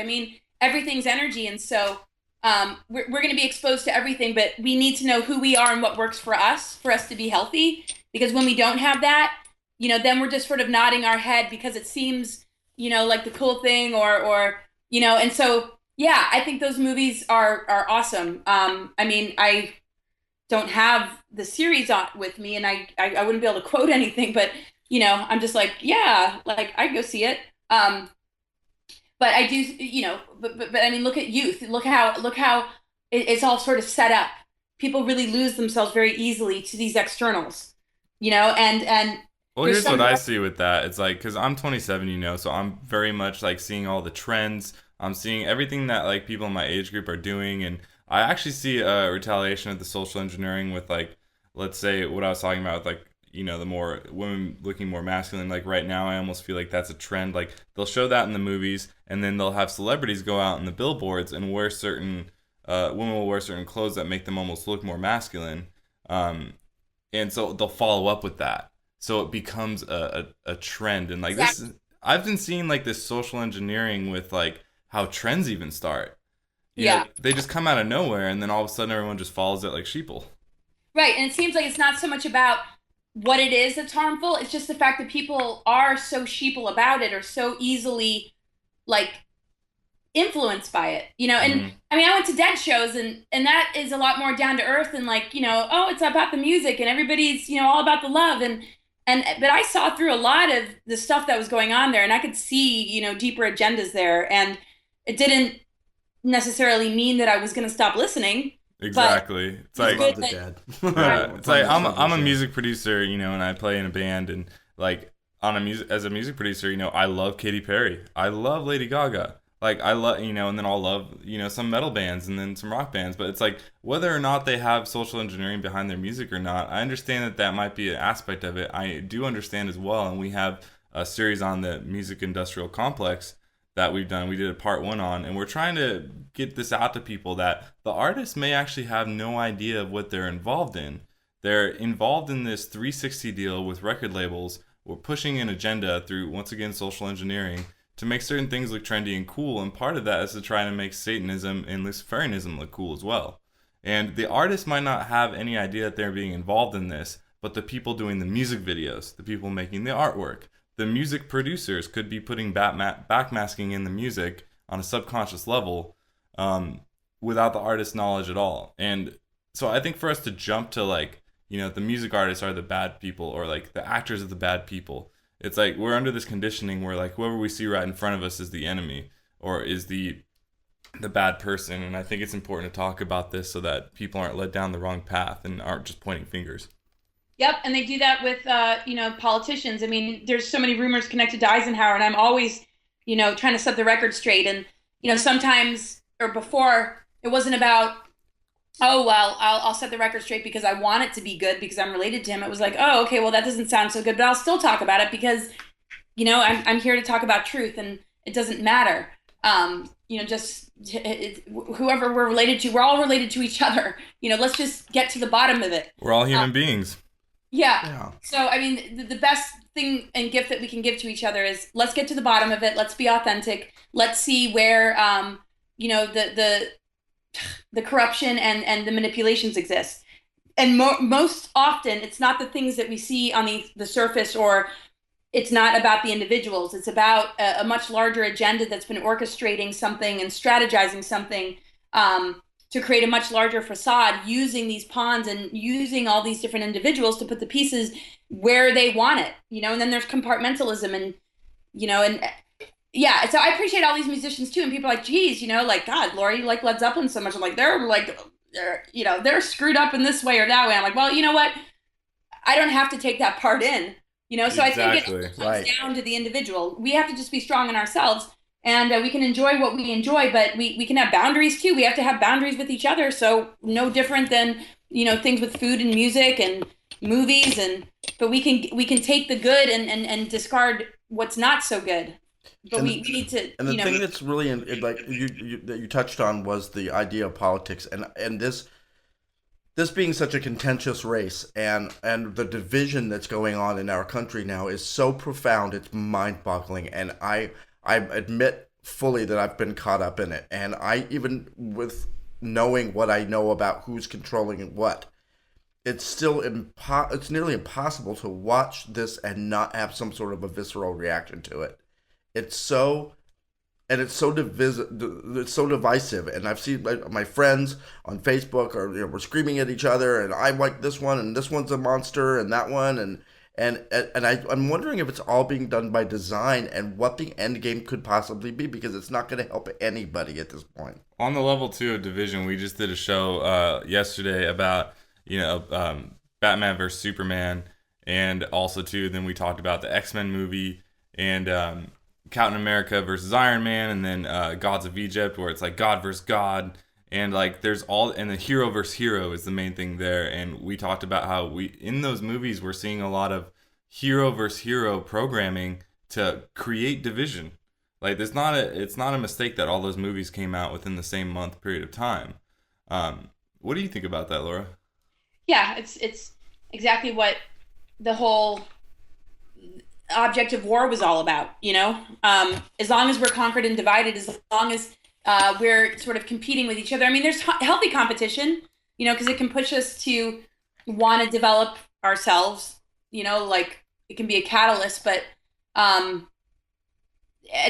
Everything's energy, and so we're going to be exposed to everything, but we need to know who we are and what works for us to be healthy. Because when we don't have that, then we're just sort of nodding our head because it seems, like the cool thing or and so, yeah, I think those movies are awesome. I don't have the series on with me and I wouldn't be able to quote anything, but, I'm just like, yeah, like I'd go see it. But I do, but look at youth. Look how it's all sort of set up. People really lose themselves very easily to these externals, and well, here's what I see with that. It's like, because I'm 27, so I'm very much like seeing all the trends. I'm seeing everything that like people in my age group are doing, and I actually see a retaliation of the social engineering with like, let's say what I was talking about with like, the more women looking more masculine. Like right now, I almost feel like that's a trend. Like they'll show that in the movies, and then they'll have celebrities go out in the billboards and wear certain, women will wear certain clothes that make them almost look more masculine. And so they'll follow up with that. So it becomes a trend. And like exactly. I've been seeing like this social engineering with like how trends even start. They just come out of nowhere, and then all of a sudden everyone just follows it like sheeple. Right. And it seems like it's not so much about what it is that's harmful. It's just the fact that people are so sheeple about it or so easily like influenced by it, and I went to Dead shows and that is a lot more down to earth and like, oh, it's about the music and everybody's, all about the love but I saw through a lot of the stuff that was going on there, and I could see, deeper agendas there, and it didn't necessarily mean that I was going to stop listening. Exactly. It's like it's like I'm a music producer, and I play in a band, and like as a music producer, I love Katy Perry. I love Lady Gaga. Like I love, and then I'll love, some metal bands and then some rock bands, but it's like whether or not they have social engineering behind their music or not, I understand that might be an aspect of it. I do understand as well, and we have a series on the music industrial complex that we've done. We did a part 1 on, and we're trying to get this out to people that the artists may actually have no idea of what they're involved in. They're involved in this 360 deal with record labels. We're pushing an agenda through, once again, social engineering to make certain things look trendy and cool, and part of that is to try to make Satanism and Luciferianism look cool as well. And the artists might not have any idea that they're being involved in this, but the people doing the music videos, the people making the artwork, the music producers could be putting backmasking in the music on a subconscious level without the artist's knowledge at all. And so I think for us to jump to like, the music artists are the bad people, or like the actors are the bad people. It's like we're under this conditioning where like whoever we see right in front of us is the enemy or is the bad person. And I think it's important to talk about this so that people aren't led down the wrong path and aren't just pointing fingers. Yep, and they do that with, politicians. There's so many rumors connected to Eisenhower, and I'm always, trying to set the record straight. And, sometimes, or before, it wasn't about, oh, well, I'll set the record straight because I want it to be good because I'm related to him. It was like, oh, okay, well, that doesn't sound so good, but I'll still talk about it because, I'm here to talk about truth, and it doesn't matter. Whoever we're related to, we're all related to each other. Let's just get to the bottom of it. We're all human beings. Yeah. So, the best thing and gift that we can give to each other is let's get to the bottom of it. Let's be authentic. Let's see where, the corruption and the manipulations exist. And most often, it's not the things that we see on the surface, or it's not about the individuals. It's about a much larger agenda that's been orchestrating something and strategizing something to create a much larger facade, using these pawns and using all these different individuals to put the pieces where they want it, and then there's compartmentalism and, and yeah. So I appreciate all these musicians too. And people are like, geez, like, God, Laura, you like Led Zeppelin so much. I'm like, they're screwed up in this way or that way. I'm like, well, you know what? I don't have to take that part in, so I think it comes down to the individual. We have to just be strong in ourselves, and we can enjoy what we enjoy, but we can have boundaries too. We have to have boundaries with each other. So no different than, things with food and music and movies, but we can take the good and discard what's not so good. But we need to, and the thing that's really like that you touched on was the idea of politics, and this being such a contentious race, and the division that's going on in our country now is so profound, it's mind-boggling. And I admit fully that I've been caught up in it, and I, even with knowing what I know about who's controlling what, it's still it's nearly impossible to watch this and not have some sort of a visceral reaction to it. It's so divisive, and I've seen my friends on Facebook we're screaming at each other, and I like this one, and this one's a monster, and that one, and I'm wondering if it's all being done by design, and what the end game could possibly be, because it's not going to help anybody at this point. On the level 2 of division, we just did a show yesterday about Batman versus Superman, and also too, then we talked about the X-Men movie and Captain America versus Iron Man, and then Gods of Egypt, where it's like God versus God, and like there's and the hero versus hero is the main thing there. And we talked about how in those movies we're seeing a lot of hero versus hero programming to create division. Like it's not a mistake that all those movies came out within the same month period of time. What do you think about that, Laura? Yeah, it's exactly what the whole object of war was all about, as long as we're conquered and divided, as long as we're sort of competing with each other. I mean, there's healthy competition, because it can push us to want to develop ourselves, like it can be a catalyst, but at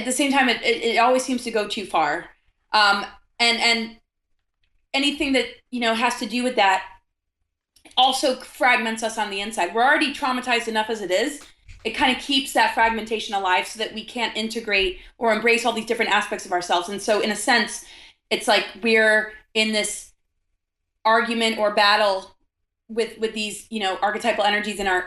the same time, it always seems to go too far. And anything that, has to do with that also fragments us on the inside. We're already traumatized enough as it is. It kind of keeps that fragmentation alive so that we can't integrate or embrace all these different aspects of ourselves. And so in a sense, it's like we're in this argument or battle with these, archetypal energies in our,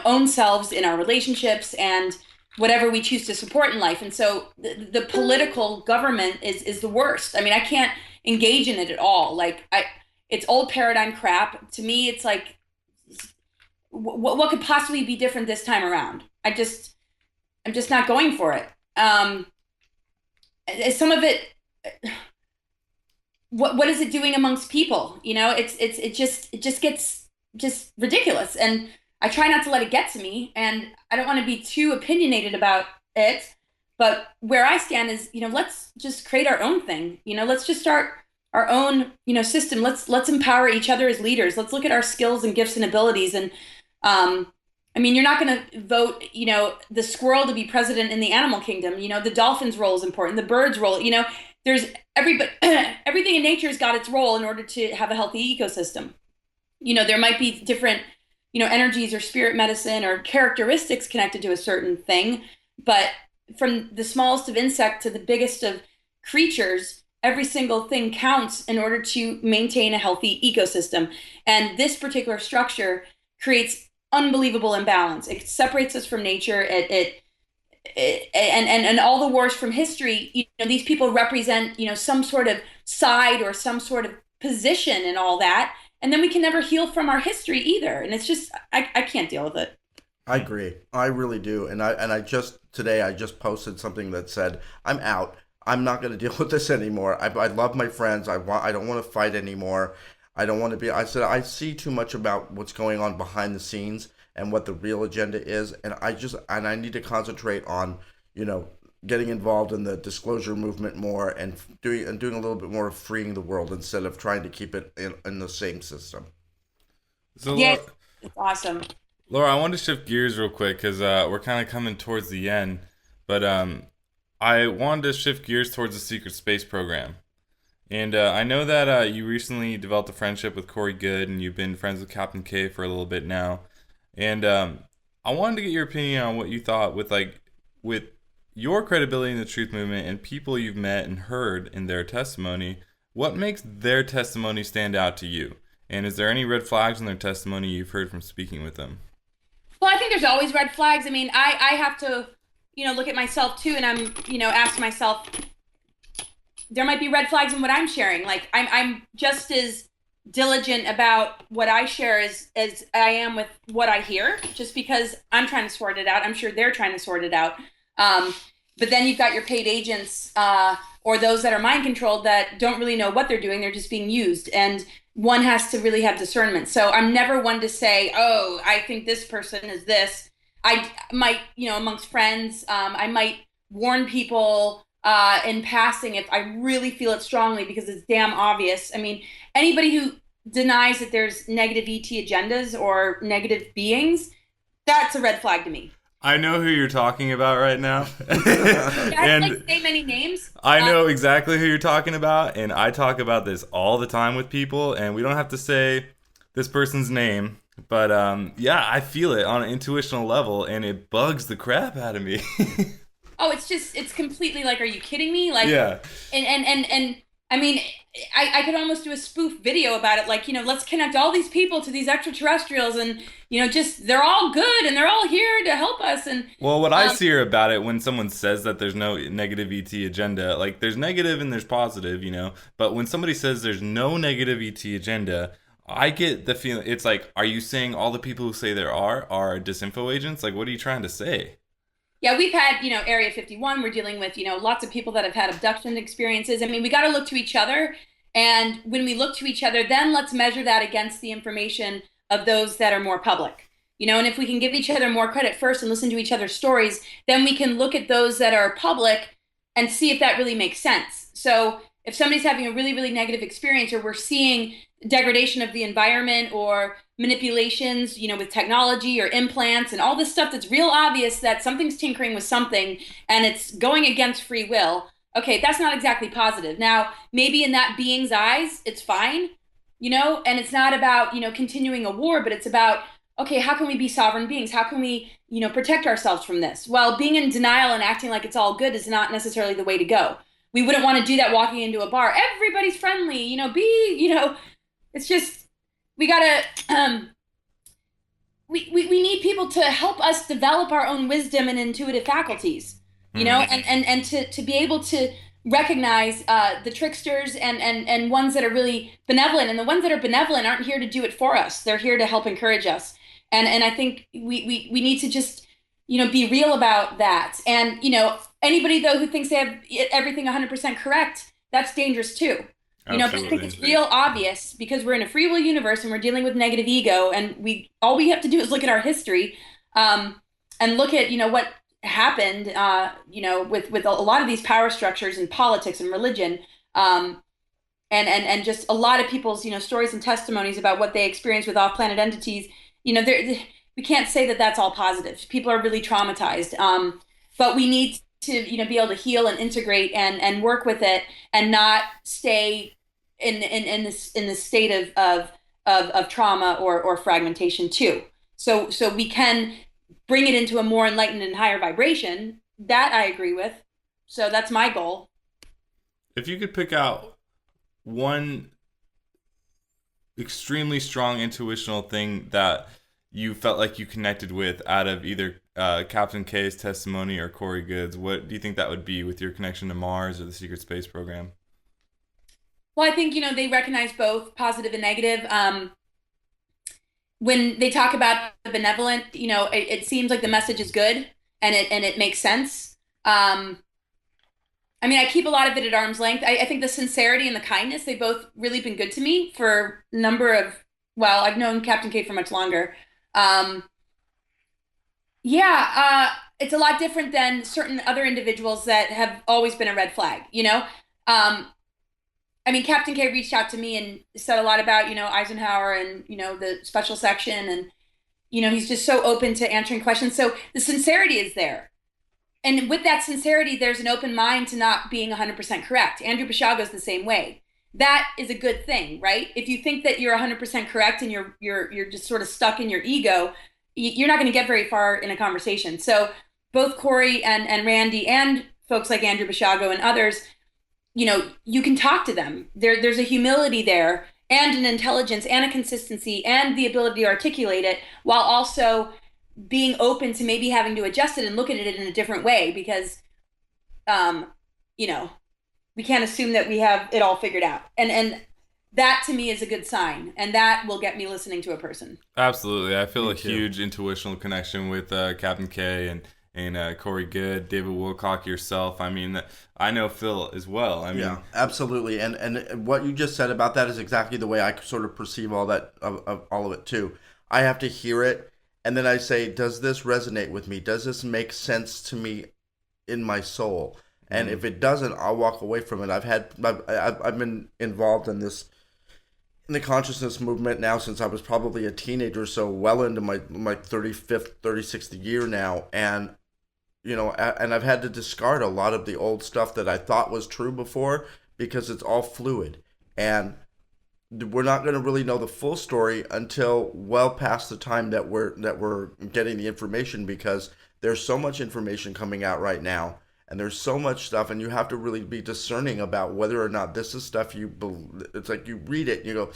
own selves, in our relationships, and whatever we choose to support in life. And so the political government is the worst. I mean, I can't engage in it at all. Like it's old paradigm crap. To me, it's like, what could possibly be different this time around? I'm just not going for it. Some of it, what is it doing amongst people? It just gets just ridiculous. And I try not to let it get to me, and I don't want to be too opinionated about it. But where I stand is, let's just create our own thing. Let's just start our own, system. Let's empower each other as leaders. Let's look at our skills and gifts and abilities. And I mean, you're not going to vote, the squirrel to be president in the animal kingdom. The dolphin's role is important. The bird's role, there's everything in nature has got its role in order to have a healthy ecosystem. There might be different, energies or spirit medicine or characteristics connected to a certain thing, but from the smallest of insect to the biggest of creatures, every single thing counts in order to maintain a healthy ecosystem. And this particular structure creates unbelievable imbalance. It separates us from nature. And all the wars from history, these people represent, some sort of side or some sort of position and all that. And then we can never heal from our history either. And it's just, I can't deal with it. I agree. I really do. And I just posted something that said, I'm out. I'm not going to deal with this anymore. I love my friends. I don't want to fight anymore. I don't want to be, I said, I see too much about what's going on behind the scenes and what the real agenda is. And I need to concentrate on, getting involved in the disclosure movement more and doing a little bit more of freeing the world instead of trying to keep it in the same system. So yes, it's awesome. Laura, I wanted to shift gears real quick because we're kind of coming towards the end, but I wanted to shift gears towards the secret space program. And I know that you recently developed a friendship with Corey Good, and you've been friends with Captain K for a little bit now. And I wanted to get your opinion on what you thought with your credibility in the truth movement and people you've met and heard in their testimony. What makes their testimony stand out to you? And is there any red flags in their testimony you've heard from speaking with them? Well, I think there's always red flags. I mean, I have to, look at myself too, and I'm, ask myself, there might be red flags in what I'm sharing. Like I'm just as diligent about what I share as I am with what I hear, just because I'm trying to sort it out. I'm sure they're trying to sort it out. But then you've got your paid agents or those that are mind controlled that don't really know what they're doing. They're just being used. And one has to really have discernment. So I'm never one to say, oh, I think this person is this. I might, amongst friends, I might warn people in passing if I really feel it strongly because it's damn obvious. I mean, anybody who denies that there's negative ET agendas or negative beings, that's a red flag to me. I know who you're talking about right now. I don't say many names. I know exactly who you're talking about, and I talk about this all the time with people, and we don't have to say this person's name, but yeah, I feel it on an intuitional level, and it bugs the crap out of me. Oh, it's completely like, are you kidding me? Like, yeah. And I mean, I could almost do a spoof video about it. Like, let's connect all these people to these extraterrestrials and, just, they're all good and they're all here to help us. And well, what I hear about it when someone says that there's no negative ET agenda, like there's negative and there's positive, but when somebody says there's no negative ET agenda, I get the feeling it's like, are you saying all the people who say there are disinfo agents? Like, what are you trying to say? Yeah, we've had, Area 51. We're dealing with, lots of people that have had abduction experiences. I mean, we got to look to each other. And when we look to each other, then let's measure that against the information of those that are more public. And if we can give each other more credit first and listen to each other's stories, then we can look at those that are public and see if that really makes sense. So if somebody's having a really, really negative experience, or we're seeing degradation of the environment or manipulations, with technology or implants and all this stuff that's real obvious that something's tinkering with something and it's going against free will. Okay, that's not exactly positive. Now, maybe in that being's eyes, it's fine, and it's not about, continuing a war, but it's about, okay, how can we be sovereign beings? How can we, protect ourselves from this? Well, being in denial and acting like it's all good is not necessarily the way to go. We wouldn't want to do that walking into a bar. Everybody's friendly, it's just, we gotta, we need people to help us develop our own wisdom and intuitive faculties, and to be able to recognize the tricksters and ones that are really benevolent. And the ones that are benevolent aren't here to do it for us. They're here to help encourage us. And I think we need to just, be real about that. And, anybody though who thinks they have everything 100% correct, that's dangerous too. But I think it's real obvious because we're in a free will universe and we're dealing with negative ego, and all we have to do is look at our history, and look at what happened, with a lot of these power structures in politics and religion, and just a lot of people's stories and testimonies about what they experienced with off-planet entities. We can't say that that's all positive. People are really traumatized, but we need to be able to heal and integrate and work with it and not stay in this state of trauma or fragmentation too. So we can bring it into a more enlightened and higher vibration. That I agree with. So that's my goal. If you could pick out one extremely strong intuitional thing that you felt like you connected with out of either Captain K's testimony or Corey Good's, what do you think that would be with your connection to Mars or the secret space program? Well, I think, they recognize both positive and negative. When they talk about the benevolent, it seems like the message is good and it makes sense. I mean, I keep a lot of it at arm's length. I think the sincerity and the kindness, they've both really been good to me for a number of, well, I've known Captain K for much longer. It's a lot different than certain other individuals that have always been a red flag, I mean, Captain K reached out to me and said a lot about, Eisenhower and, the special section. He's just so open to answering questions. So the sincerity is there. And with that sincerity, there's an open mind to not being 100% correct. Andrew Basiago's the same way. That is a good thing, right? If you think that you're 100% correct and you're just sort of stuck in your ego, you're not going to get very far in a conversation. So both Corey and Randy and folks like Andrew Basiago and others, you can talk to them. There's a humility there and an intelligence and a consistency and the ability to articulate it while also being open to maybe having to adjust it and look at it in a different way, because we can't assume that we have it all figured out. And that to me is a good sign, and that will get me listening to a person. Absolutely. I feel a huge intuitional connection with Captain K and Corey Good, David Wilcock, yourself. I mean, I know Phil as well. I mean, yeah, absolutely. And what you just said about that is exactly the way I sort of perceive all that all of it too. I have to hear it, and then I say, does this resonate with me? Does this make sense to me in my soul? And if it doesn't, I'll walk away from it. I've been involved in the consciousness movement now since I was probably a teenager, so well into my 35th, 36th year now, and and I've had to discard a lot of the old stuff that I thought was true before, because it's all fluid, and we're not going to really know the full story until well past the time that we're getting the information, because there's so much information coming out right now. And there's so much stuff, and you have to really be discerning about whether or not this is stuff you believe. It's like you read it and you go,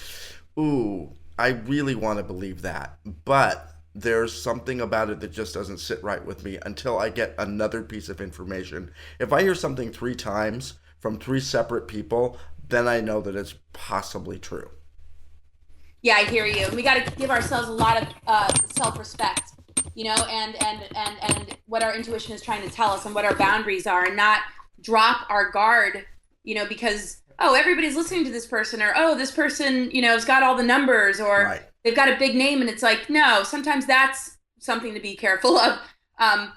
ooh, I really want to believe that. But there's something about it that just doesn't sit right with me until I get another piece of information. If I hear something 3 times from 3 separate people, then I know that it's possibly true. Yeah, I hear you. We got to give ourselves a lot of self-respect. And what our intuition is trying to tell us and what our boundaries are, and not drop our guard, because, everybody's listening to this person, or, this person, has got all the numbers, or right. They've got a big name, and it's like, no, sometimes that's something to be careful of. I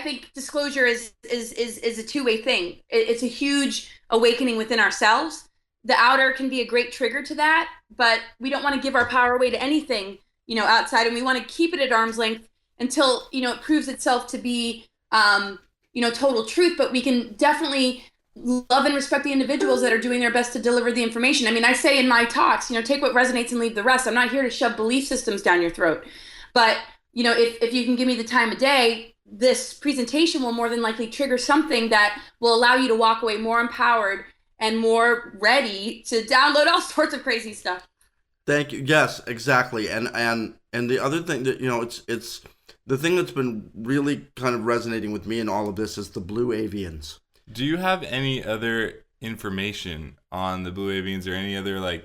think disclosure is a two-way thing. It's a huge awakening within ourselves. The outer can be a great trigger to that, but we don't want to give our power away to anything, outside, and we want to keep it at arm's length until, it proves itself to be, total truth. But we can definitely love and respect the individuals that are doing their best to deliver the information. I mean, I say in my talks, take what resonates and leave the rest. I'm not here to shove belief systems down your throat, but, if you can give me the time of day, this presentation will more than likely trigger something that will allow you to walk away more empowered and more ready to download all sorts of crazy stuff. Thank you. Yes, exactly. And the other thing that, it's the thing that's been really kind of resonating with me in all of this is the blue avians. Do you have any other information on the blue avians, or any other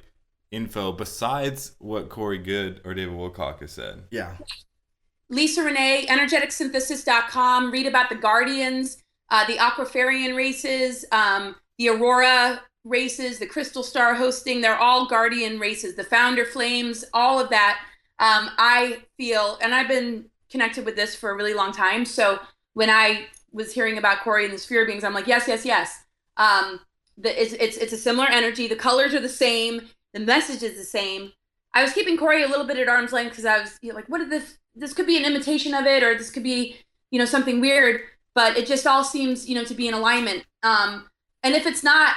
info besides what Corey Good or David Wilcock has said? Yeah. Lisa Renee, energeticsynthesis.com. Read about the Guardians, the Aquafarian races, the Aurora races, the Crystal Star hosting. They're all Guardian races. The Founder Flames, all of that. I feel, and I've been connected with this for a really long time. So when I was hearing about Corey and the sphere beings, I'm like, yes. It's a similar energy. The colors are the same. The message is the same. I was keeping Corey a little bit at arm's length because I was like, what is this could be an imitation of it, or this could be, something weird, but it just all seems, to be in alignment. And if it's not,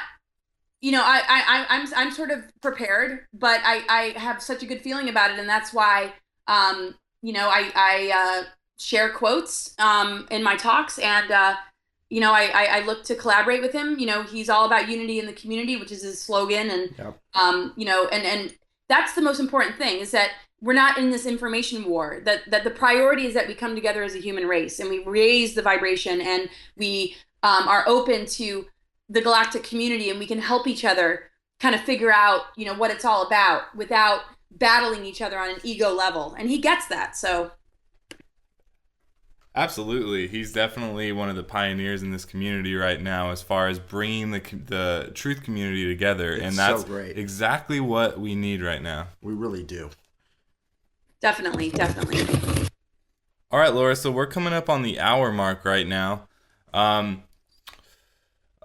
I'm sort of prepared, but I have such a good feeling about it. And that's why, I share quotes in my talks, and, I look to collaborate with him. He's all about unity in the community, which is his slogan. And, yep. And that's the most important thing, is that we're not in this information war, that the priority is that we come together as a human race and we raise the vibration, and we are open to the galactic community, and we can help each other kind of figure out, what it's all about without battling each other on an ego level. And he gets that. So. Absolutely. He's definitely one of the pioneers in this community right now, as far as bringing the truth community together. And that's so great. Exactly what we need right now. We really do. Definitely. All right, Laura. So we're coming up on the hour mark right now. Do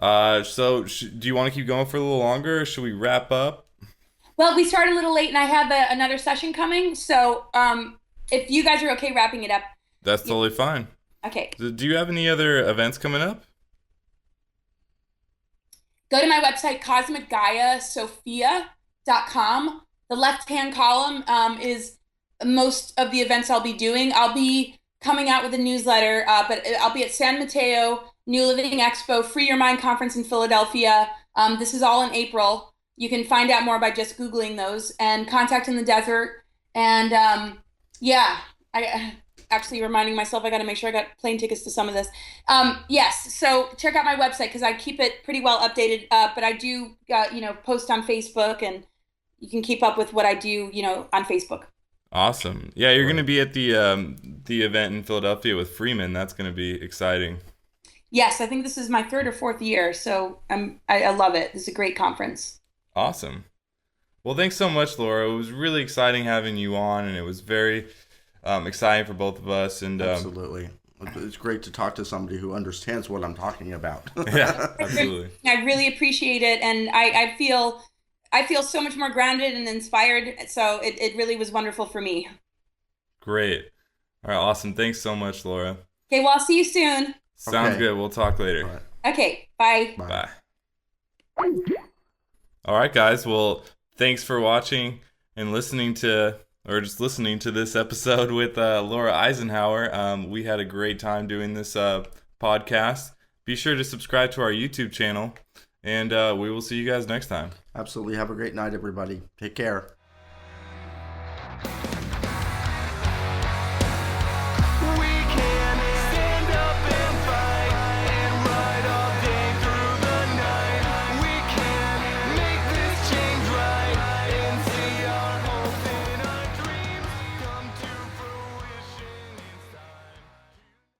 you want to keep going for a little longer, or should we wrap up? Well, we started a little late, and I have another session coming. So, if you guys are okay wrapping it up. That's totally fine. Okay. Do you have any other events coming up? Go to my website, cosmicgaiasophia.com. The left-hand column is most of the events I'll be doing. I'll be coming out with a newsletter, but I'll be at San Mateo, New Living Expo, Free Your Mind Conference in Philadelphia. This is all in April. You can find out more by just Googling those, and Contact in the Desert. And I actually reminding myself I got to make sure I got plane tickets to some of this. Yes, so check out my website because I keep it pretty well updated. But I do, post on Facebook, and you can keep up with what I do, on Facebook. Awesome. Yeah, you're going to be at the event in Philadelphia with Freeman. That's going to be exciting. Yes, I think this is my 3rd or 4th year, so I love it. This is a great conference. Awesome. Well, thanks so much, Laura. It was really exciting having you on, and it was very exciting for both of us. And absolutely, it's great to talk to somebody who understands what I'm talking about. Yeah, absolutely. I really appreciate it, and I feel so much more grounded and inspired. So it really was wonderful for me. Great. All right, awesome. Thanks so much, Laura. Okay, well, I'll see you soon. Sounds Okay. good. We'll talk later. All right. Okay, bye. Bye. All right, guys. Well, thanks for watching and listening to this episode with Laura Eisenhower. We had a great time doing this podcast. Be sure to subscribe to our YouTube channel, and we will see you guys next time. Absolutely. Have a great night, everybody. Take care.